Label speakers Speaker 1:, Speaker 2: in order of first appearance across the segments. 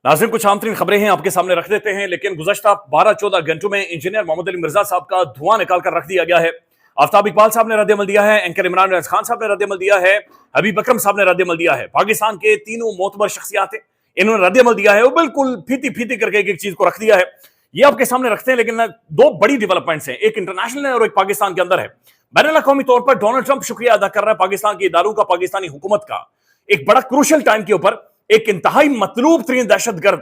Speaker 1: नाज़रीन, कुछ आम तरीन खबरें हैं आपके सामने रख देते हैं, लेकिन गुज़श्ता 12-14 घंटों में इंजीनियर मोहम्मद अली मिर्जा साहब का धुआं निकाल कर रख दिया गया है। आफ्ताब इकबाल साहब ने रद्द-ए-अमल दिया है, एंकर इमरान रियाज खान साहब ने रद्द-ए-अमल दिया है, हबीब अकरम साहब ने रद्द-ए-अमल दिया है। पाकिस्तान के तीनों मोतबर शख्सियात हैं, इन्होंने रद्द-ए-अमल दिया है, वो बिल्कुल फीती-फीती करके एक-एक चीज को रख दिया है। ये आपके सामने रखते हैं, लेकिन दो बड़ी डेवलपमेंट्स हैं, एक इंटरनेशनल है और एक पाकिस्तान के अंदर है। बैनुल-अक़वामी तौर पर डोनाल्ड ट्रंप शुक्रिया अदा कर रहा है पाकिस्तान के इदारों का, पाकिस्तानी हुकूमत का। एक बड़ा क्रूशल टाइम के ऊपर एक इंतहाई मतलूब तरीन दहशतगर्द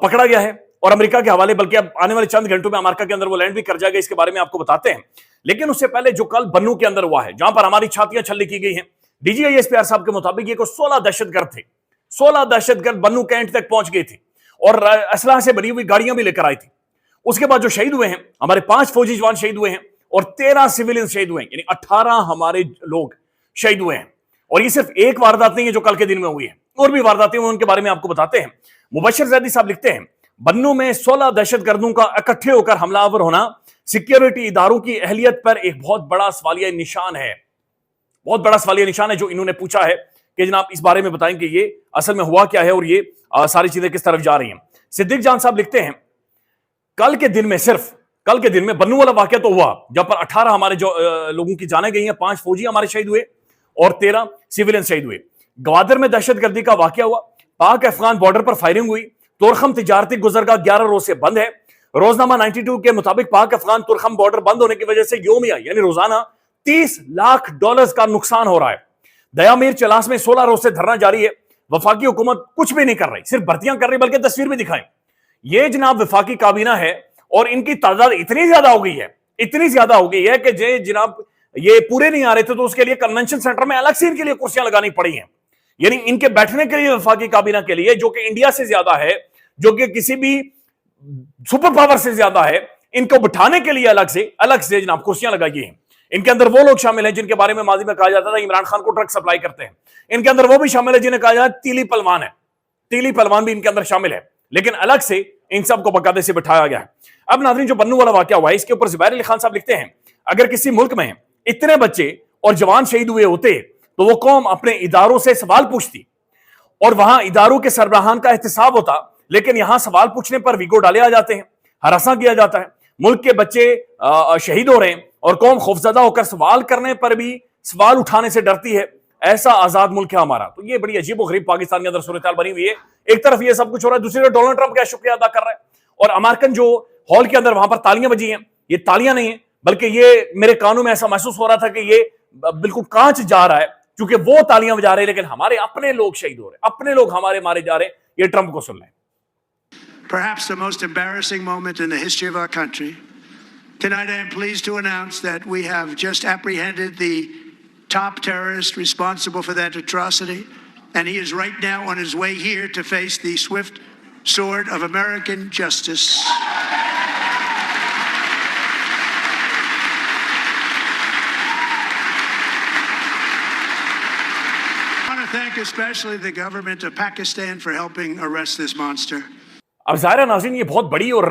Speaker 1: पकड़ा गया है और अमेरिका के हवाले, बल्कि अब आने वाले चंद घंटों में अमेरिका के अंदर वो लैंड भी कर जाएगा, इसके बारे में आपको बताते हैं। लेकिन उससे पहले जो कल बन्नू के अंदर हुआ है, जहां पर हमारी छातियां छल्ली की गई हैं, डीजीआईएसपीआर साहब के मुताबिक ये को 16 दहशतगर्द थे। 16 दहशतगर्द बन्नू कैंट तक पहुंच गए थे और असलाह से भरी हुई गाड़ियां भी लेकर आई थी। उसके बाद जो शहीद हुए हैं, हमारे 5 फौजी जवान शहीद हुए हैं और 13 सिविलियन शहीद हुए हैं, यानी 18 हमारे लोग शहीद हुए हैं। और ये सिर्फ एक वारदात नहीं है जो कल के दिन में हुई है, और भी वारदातें हुई, उनके बारे में आपको बताते हैं। मुबशर जैदी साहब लिखते हैं, बन्नू में 16 दहशतगर्दों का इकट्ठे होकर हमलावर होना सिक्योरिटी इदारों की अहलियत पर एक बहुत बड़ा सवालिया निशान है। बहुत बड़ा सवालिया निशान है जो इन्होंने पूछा है कि जनाब इस बारे में बताएं कि ये असल में हुआ क्या है और ये सारी चीजें किस तरफ जा रही हैं। सिद्दीक जान साहब लिखते हैं, कल के दिन में, सिर्फ कल के दिन में बन्नू वाला वाकया तो हुआ जहां पर 18 हमारे जो लोगों की जानें गई हैं, 5 फौजी हमारे शहीद हुए और 13 सिविलियन शहीद हुए। गवादर में दहशतगर्दी का वाकया हुआ, पाक अफगान बॉर्डर पर फायरिंग हुई, तुरखम तिजारती गुजरगाह 11 रोज से बंद है। रोजनामा 92 के मुताबिक पाक अफगान तुरखम बॉर्डर बंद होने की वजह से योमिया यानी रोजाना $30 लाख का नुकसान हो रहा है। दयामीर चलास में 16 रोज से धरना जारी है। वफाकी हुकूमत कुछ भी नहीं कर रही, सिर्फ भर्तियां कर रही, बल्कि तस्वीर भी दिखाएं। ये जनाब वफाकी काबीना है और इनकी तादाद इतनी ज्यादा हो गई है, इतनी ज्यादा हो गई है कि जनाब ये पूरे नहीं आ रहे थे तो उसके लिए कन्वेंशन सेंटर में अलग से इनके लिए कुर्सियां लगानी पड़ी हैं। यानी इनके बैठने के लिए वफाकी काबीना के लिए, जो कि इंडिया से ज्यादा है, जो कि किसी भी सुपर पावर से ज्यादा है, इनको बिठाने के लिए अलग से जनाब कुर्सियां लगाई गई हैं। इनके अंदर वो लोग शामिल हैं जिनके बारे में माजी में कहा जाता था इमरान खान को ट्रक सप्लाई करते हैं। इनके अंदर वो भी शामिल है जिन्हें कहा जाता है तीली पलवान है, तीली पलवान भी इनके अंदर शामिल है, लेकिन अलग से इन सबको बकायदे से बिठाया गया है। अब नाज़रीन, जो बन्नू वाला वाकया हुआ है, इसके ऊपर ज़ुबैर अली खान साहब लिखते हैं, अगर किसी मुल्क में इतने बच्चे और जवान शहीद हुए होते तो वो कौम अपने इदारों से सवाल पूछती और वहां इदारों के सरबराहान का एहतसाब होता, लेकिन यहां सवाल पूछने पर वीगो डाले आ जाते हैं, हरासा किया जाता है। मुल्क के बच्चे शहीद हो रहे हैं और कौम खौफजदा होकर सवाल करने पर भी सवाल उठाने से डरती है। ऐसा आजाद मुल्क है हमारा। तो ये बड़ी अजीब और गरीब पाकिस्तान के अंदर सूरत बनी हुई है। एक तरफ ये सब कुछ हो रहा है, दूसरी तरफ डोनाल्ड ट्रंप का शुक्रिया अदा कर रहा है और अमेरिकन जो हॉल के अंदर वहां पर तालियां बजी हैं, ये तालियां नहीं है, बल्कि ये मेरे कानों में ऐसा महसूस हो रहा था कि ये बिल्कुल कांच जा रहा है, क्योंकि वो तालियां बजा रहे हैं लेकिन हमारे अपने लोग शहीद हो रहे हैं, अपने लोग हमारे मारे जा रहे हैं। ये ट्रंप को सुन लें।
Speaker 2: Perhaps the most embarrassing moment in the history of our country. Tonight I am pleased to announce that we have just apprehended the top terrorist responsible for that atrocity, and he is right now on his way here to face the swift sword of American justice. I want to thank especially the government of Pakistan for helping arrest this monster.
Speaker 1: अब ज़ाहिर है नाज़रीन, ये बहुत बड़ी और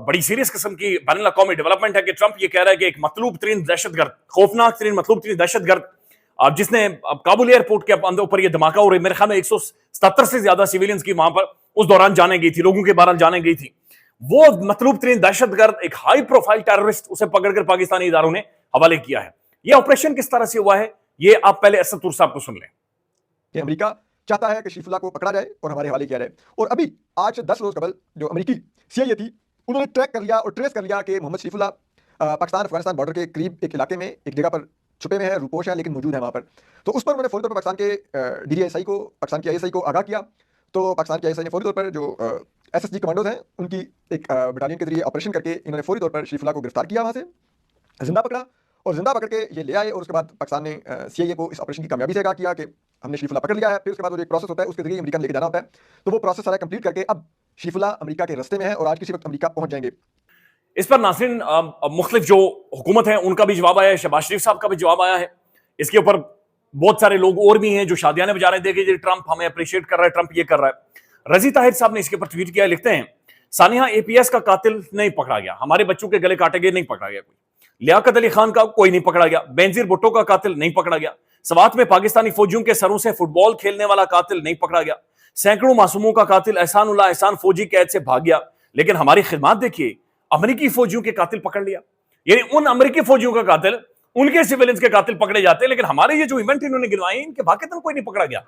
Speaker 1: बड़ी serious किस्म की बैनुल अक़वामी डेवलपमेंट है कि ट्रंप ये कह रहा है कि एक मतलूब तरीन दहशतगर्द, खौफनाक तरीन मतलूब तरीन दहशतगर्द, जिसने काबुल एयरपोर्ट के अंदर ऊपर ये धमाका हो रहा है, मेरे ख्याल में 177 से ज्यादा सिविलियंस की वहां पर उस दौरान जाने गई थी, लोगों के बारे जाने गई थी। वो मतलूब तरीन दहशतगर्द, एक हाई प्रोफाइल टेररिस्ट, उसे पकड़कर पाकिस्तानी इदारों ने हवाले किया है। ये ऑपरेशन किस तरह से हुआ है, ये आप पहले असद तुर साहब को सुन लें।
Speaker 3: अमेरिका चाहता है कि शरीफुल्लाह को पकड़ा जाए और हमारे हवाले किया जाए। और अभी आज 10 रोज कबल जो अमेरिकी CIA थी, उन्होंने ट्रैक कर लिया और ट्रेस कर लिया कि मोहम्मद शरीफुल्लाह पाकिस्तान अफगानिस्तान बॉर्डर के करीब एक इलाके में एक जगह पर छुपे हुए हैं, रूपोश है लेकिन मौजूद है वहाँ पर। तो उस पर उन्होंने फौरी तौर पर पाकिस्तान के DGSI को, पाकिस्तान की ISI को आगाह किया। तो पाकिस्तान की ISI ने फौरी तौर पर जो SSG कमांडोज हैं उनकी एक बटालियन के जरिए ऑपरेशन करके इन्होंने फौरी तौर पर शरीफुल्लाह को गिरफ्तार किया, वहाँ से जिंदा पकड़ा और जिंदा पकड़ के ये ले आए। और उसके बाद पाकिस्तान ने CIA को इस ऑपरेशन की कामयाबी से आगाह किया कि हमने शरीफुल्लाह पकड़ लिया है। फिर उसके बाद वो एक प्रोसेस होता है, उसके जरिए अमेरिका लेके जाना होता है। तो वो प्रोसेस सारा कंप्लीट करके अब शरीफुल्लाह अमेरिका के रास्ते में है और आज किसी वक्त अमेरिका पहुंच जाएंगे।
Speaker 1: इस पर नाज़रीन मुख्तलिफ जो हुकूमत है उनका भी जवाब आया है, शहबाज शरीफ साहब का भी जवाब आया है। इसके ऊपर बहुत सारे लोग और भी हैं जो शादियाने बजा रहे थे कि ट्रंप हमें अप्रिशिएट कर रहा है, ट्रंप ये कर रहा है। रजी ताहिर साहब ने इसके ऊपर ट्वीट किया, लिखते हैं, सानिया APS का कातिल नहीं पकड़ा गया, हमारे बच्चों के गले काटे गए, नहीं पकड़ा गया कोई। लियाकत अली खान का कोई नहीं पकड़ा गया, बेनजीर भुट्टो का कातिल नहीं पकड़ा गया, सवात में पाकिस्तानी फौजियों के सरों से फुटबॉल खेलने वाला कातिल नहीं पकड़ा गया, सैकड़ों मासूमों का कातिल एहसान फौजी कैद से भाग गया, लेकिन हमारी खिदमत देखिए, अमेरिकी फौजियों के कातिल पकड़ लिया। यानी उन अमेरिकी फौजियों का कातिल, उनके सिविलियंस के कातिल पकड़े जाते हैं, लेकिन हमारे ये जो इवेंट इन्होंने गिनवाए, इनके भाग्य तक कोई नहीं पकड़ा गया,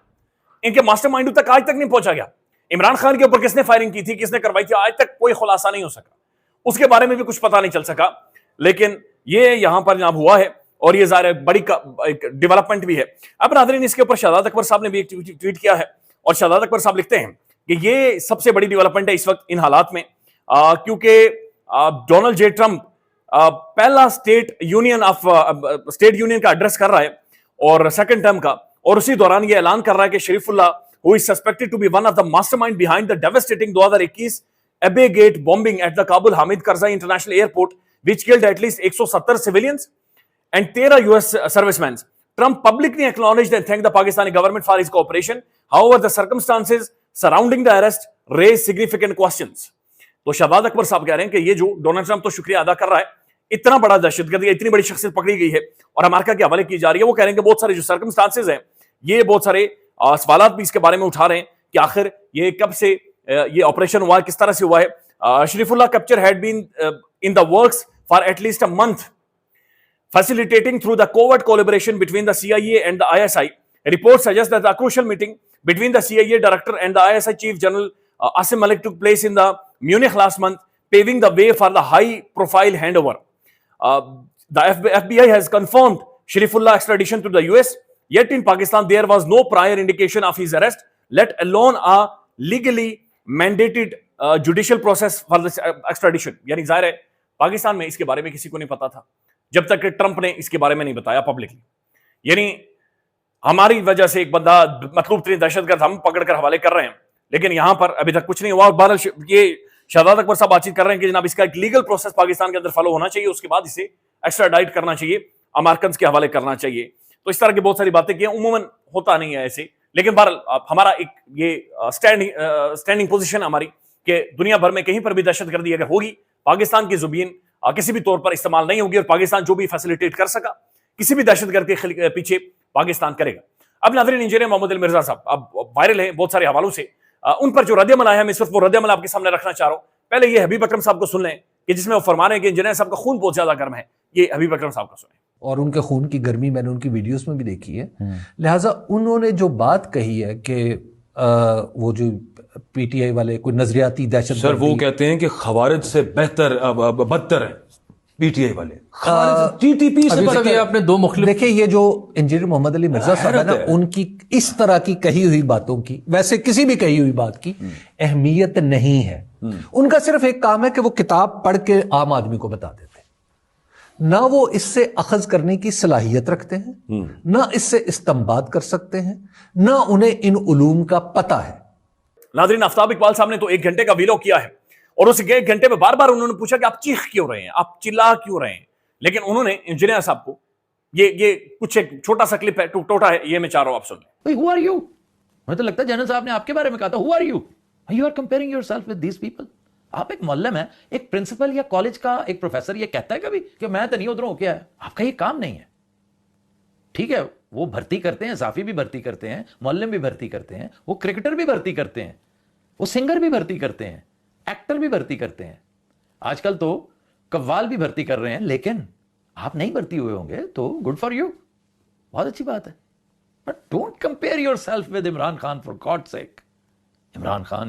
Speaker 1: इनके मास्टरमाइंड तक आज तक नहीं पहुंचा गया। इमरान खान के ऊपर किसने फायरिंग की थी, किसने करवाई थी, आज तक कोई खुलासा नहीं हो सका, उसके बारे में भी कुछ पता नहीं चल सका। लेकिन ये यहां पर जनाब हुआ है और ये ज़ाहिर है बड़ी डेवलपमेंट भी है। अब नाज़रीन, इसके ऊपर शाहजाद अकबर साहब ने भी एक ट्वीट किया है और शाहजाद अकबर साहब लिखते हैं कि ये सबसे बड़ी डेवलपमेंट है इस वक्त इन हालात में, क्योंकि डोनाल्ड जे ट्रंप पहला स्टेट यूनियन का एड्रेस कर रहा है और सेकंड टर्म का, और उसी दौरान ये ऐलान कर रहा है कि Sharifullah, who is suspected to be one of the mastermind behind the devastating 2021 Abbey Gate bombing at the Kabul Hamid Karzai International Airport, which killed at least 170 civilians and 13 US servicemen. Trump publicly acknowledged and thanked the Pakistani government for his cooperation. However, the circumstances surrounding the arrest raised significant questions. तो शाहजाद अकबर साहब कह रहे हैं कि ये जो Donald Trump तो शुक्रिया अदा कर रहा है, इतना बड़ा दहशतगर्दी, इतनी बड़ी शख्सियत पकड़ी गई है और अमेरिका के हवाले की जा रही है, वो कह रहे हैं कि बहुत सारे जो सर्कमस्टांसेस हैं, ये बहुत सारे सवालात भी इसके बारे में उठा रहे हैं कि आखिर ये कब से ये ऑपरेशन हुआ है, किस तरह से हुआ है। Sharifullah capture had been in the works for at least a month, facilitating through the covert collaboration between the CIA and the ISI. Reports suggest that a crucial meeting between the CIA director and the ISI chief general Asim Malik took place in the Munich last month, paving the way for the high-profile handover. The FBI has confirmed Sharifullah extradition to the US, yet in Pakistan there was no prior indication of his arrest, let alone a legally mandated judicial process for the extradition. यानी जाहिर है पाकिस्तान में इसके बारे में किसी को नहीं पता था जब तक कि ट्रंप ने इसके बारे में नहीं बताया पब्लिकली। यानी हमारी वजह से एक बंदा मतलूब तरीन दहशतगर्द हम पकड़ कर हवाले कर रहे हैं, लेकिन यहां पर अभी तक कुछ नहीं हुआ। और बहरहाल ये शाहजाद अकबर साहब बातचीत कर रहे हैं कि जनाब इसका एक लीगल प्रोसेस पाकिस्तान के अंदर फॉलो होना चाहिए, उसके बाद इसे एक्स्ट्राडाइट करना चाहिए, अमेरिकन के हवाले करना चाहिए। तो इस तरह की बहुत सारी बातें की, उमूमन होता नहीं है ऐसे, लेकिन बहरहाल हमारा एक ये स्टैंडिंग पोजीशन हमारी कि दुनिया भर में कहीं पर भी दहशतगर्दी अगर होगी, पाकिस्तान की जुबीन किसी भी तौर पर इस्तेमाल नहीं होगी और पाकिस्तान जो भी फैसिलिटेट कर सका किसी भी दहशतगर्द के पीछे पाकिस्तान करेगा। अब नाज़रीन, इंजीनियर मोहम्मद अली मिर्जा साहब अब वायरल है बहुत सारे हवालों से, उन पर जो रद्द-ए-अमल आया है, मैं सिर्फ वो रद्द-ए-अमल आपके सामने रखना चाह रहा हूं। पहले ये हबीब अकरम साहब को सुन लें कि जिसमें वो फरमा रहे हैं कि इंजीनियर साहब का खून बहुत ज्यादा गर्म है। ये हबीब अकरम साहब का सुने।
Speaker 4: और उनके खून की गर्मी मैंने उनकी वीडियोस में भी देखी है, लिहाजा उन्होंने जो बात कही है कि वो जो पीटीआई वाले कोई नजरियाती दहशत,
Speaker 5: सर वो कहते हैं कि खवारिज से बदतर है पीटीआई वाले, टीटीपी से बदतर है।
Speaker 4: आपने दो मुख्तलिफ देखिए, ये जो इंजीनियर मोहम्मद अली मिर्जा साहब है ना, उनकी इस तरह की कही हुई बातों की, वैसे किसी भी कही हुई बात की अहमियत नहीं है। उनका सिर्फ एक काम है कि वो किताब पढ़ के आम आदमी को बता देते हैं, ना वो इससे अखज करने की सलाहियत रखते हैं, ना इससे इस्तेमाल कर सकते हैं, ना उन्हें इन उलूम का पता है।
Speaker 1: नाज़रीन, आफ्ताब इकबाल साहब ने तो 1 घंटे का वीलॉग किया है और उस 1 घंटे में बार बार उन्होंने पूछा कि आप चीख क्यों रहे हैं, आप चिल्ला क्यों रहे हैं, लेकिन उन्होंने इंजीनियर साहब को ये कुछ एक छोटा सा क्लिप है, टोटा है, ये मैं चाह रहा हूं आप सुन लें।
Speaker 6: Who are you? मुझे तो लगता है जनरल साहब ने आपके बारे में कहा था, Who are you? You are comparing yourself with these people. आप एक मुअल्लिम है, एक प्रिंसिपल या कॉलेज का एक प्रोफेसर ये कहता है कभी कि मैं तो नहीं उधरों होके आया? आपका ये काम नहीं है। ठीक है, वो भर्ती करते हैं, साफी भी भर्ती करते हैं, मुअल्लिम भी भर्ती करते हैं, वो क्रिकेटर भी भर्ती करते हैं, वो सिंगर भी भर्ती करते हैं, एक्टर भी भर्ती करते हैं, आजकल तो कव्वाल भी भर्ती कर रहे हैं। लेकिन आप नहीं भर्ती हुए होंगे तो गुड फॉर यू, बहुत अच्छी बात है, but don't compare yourself with Imran Khan for God sake. Imran Khan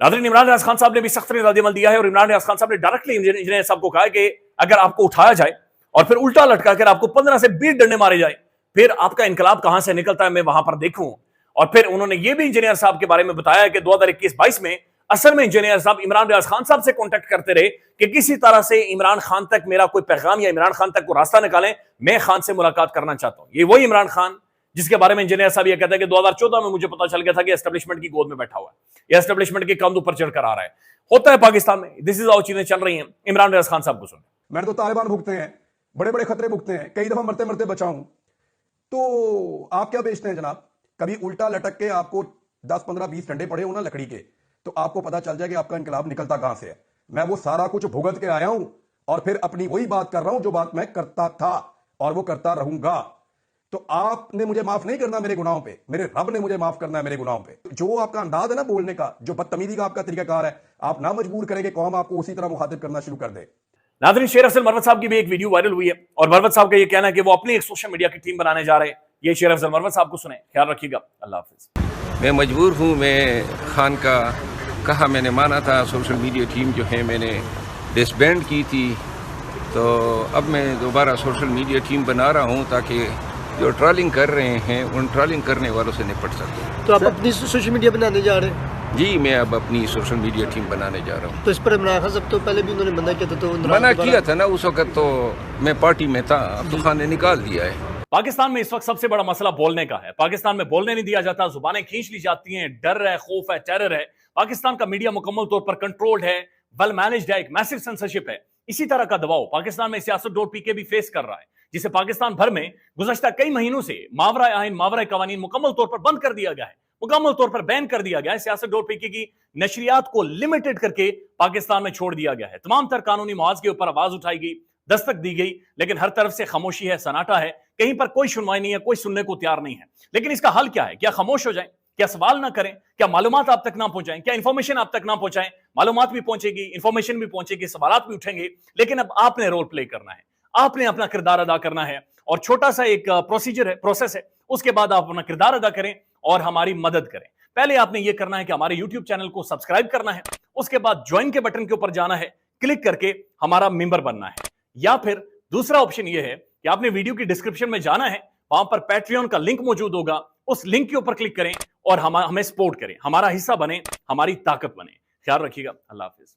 Speaker 1: नाज़रीन, इमरान रियाज खान साहब ने भी सख्त रद्द-ए-अमल दिया है और इमरान रियाज खान साहब ने डायरेक्टली इंजीनियर साहब को कहा है कि अगर आपको उठाया जाए और फिर उल्टा लटका कर आपको 15 से 20 डंडे मारे जाए, फिर आपका इनकलाब कहां से निकलता है मैं वहां पर देखूं। और फिर उन्होंने ये भी इंजीनियर साहब के बारे में बताया कि 2021-22 में असल में इंजीनियर साहब इमरान रियाज खान साहब से कांटेक्ट करते रहे कि किसी तरह से इमरान खान तक मेरा कोई पैगाम या इमरान खान तक को रास्ता निकालें, मैं खान से मुलाकात करना चाहता हूं। ये वही इमरान खान जिसके बारे में इंजीनियर साहब ये कहते हैं कि 2014 में मुझे पता चल गया था कि एस्टेब्लिशमेंट की गोद में बैठा हुआ है, या एस्टेब्लिशमेंट के कंध ऊपर चढ़कर आ रहा है। होता है पाकिस्तान में, दिस इज हाउ चीजें चल रही हैं। इमरान रियाज खान साहब को सुन।
Speaker 7: मैंने तो तालिबान भुगते हैं, बड़े बड़े खतरे भुगते हैं, कई दफा मरते मरते बचा हूं। तो आप क्या बेचते हैं जनाब? कभी उल्टा लटक के आपको 10, 15, 20 डंडे पड़े हो ना लकड़ी के, तो आपको पता चल जाए कि आपका इनकलाब निकलता कहां से है। मैं वो सारा कुछ भुगत के आया हूं और फिर अपनी वही बात कर रहा हूं जो बात मैं करता था और वो करता रहूंगा। तो आपने मुझे माफ नहीं करना मेरे गुनाहों पे, मेरे रब ने मुझे माफ करना है मेरे गुनाहों पे। जो आपका अंदाज है ना बोलने का, जो बदतमीजी का आपका तरीकाकार है, आप ना मजबूर करें कि कौम आपको उसी तरह मुखातिब करना शुरू कर दे।
Speaker 1: नाज़रीन, शेर अफजल मरवत साहब की भी एक वीडियो वायरल हुई है और मरवत साहब का ये कहना है कि वो अपनी एक सोशल मीडिया की टीम बनाने जा रहे हैं। ये शेर अफजल मरवत साहब को सुने, ख्याल रखिएगा। अल्लाह हाफिज।
Speaker 8: मैं मजबूर हूँ, मैं खान का कहा मैंने माना था, सोशल मीडिया टीम जो है मैंने डिसबैंड की थी, तो अब मैं दोबारा सोशल मीडिया टीम बना रहा हूँ ताकि जो ट्रोलिंग कर रहे हैं उन ट्रोलिंग करने वालों से निपट सकूँ।
Speaker 9: तो आप अपनी सोशल मीडिया बनाने जा रहे हैं?
Speaker 8: जी, मैं अब अपनी सोशल मीडिया टीम बनाने जा रहा हूँ।
Speaker 9: तो इस पर इमरान खान साहब तो पहले भी उन्होंने मना किया था, तो
Speaker 8: मना किया था ना उस वक्त, तो मैं पार्टी में था, अब तो खान ने निकाल दिया है।
Speaker 1: पाकिस्तान में इस वक्त सबसे बड़ा मसला बोलने का है। पाकिस्तान में बोलने नहीं दिया जाता, जुबानें खींच ली जाती हैं, डर है, खौफ है, टेरर है। पाकिस्तान का मीडिया मुकम्मल तौर पर कंट्रोल्ड है, वेल मैनेज्ड है, एक मैसिव सेंसरशिप है। इसी तरह का दबाव पाकिस्तान में सियासत.pk भी फेस कर रहा है, जिसे पाकिस्तान भर में गुज़श्ता कई महीनों से मावरा आइन, मावरा कवानीन मुकम्मल तौर पर बंद कर दिया गया है, मुकम्मल तौर पर बैन कर दिया गया है। सियासत.pk की नशरियात को लिमिटेड करके पाकिस्तान में छोड़ दिया गया है। तमाम तर कानूनी मुआवजे के ऊपर आवाज उठाई गई, दस्तक दी गई, लेकिन हर तरफ से खामोशी है, सन्नाटा है, कहीं पर कोई सुनवाई नहीं है, कोई सुनने को तैयार नहीं है। लेकिन इसका हल क्या है? क्या खामोश हो जाएं? क्या सवाल ना करें? क्या मालूमात आप तक ना पहुंचाएं? क्या इंफॉर्मेशन आप तक ना पहुंचाएं? मालूमात भी पहुंचेगी, इंफॉर्मेशन भी पहुंचेगी, सवालात भी उठेंगे, लेकिन अब आपने रोल प्ले करना है, आपने अपना किरदार अदा करना है। और छोटा सा एक प्रोसीजर है, प्रोसेस है, उसके बाद आप अपना किरदार अदा करें और हमारी मदद करें। पहले आपने ये करना है कि हमारे YouTube चैनल को सब्सक्राइब करना है, उसके बाद ज्वाइन के बटन के ऊपर जाना है, क्लिक करके हमारा मेंबर बनना है। या फिर दूसरा ऑप्शन ये है कि आपने वीडियो की डिस्क्रिप्शन में जाना है, वहां पर पैट्रियन का लिंक मौजूद होगा, उस लिंक के ऊपर क्लिक करें और हमें सपोर्ट करें, हमारा हिस्सा बने, हमारी ताकत बने। ख्याल रखिएगा। अल्लाह हाफिज।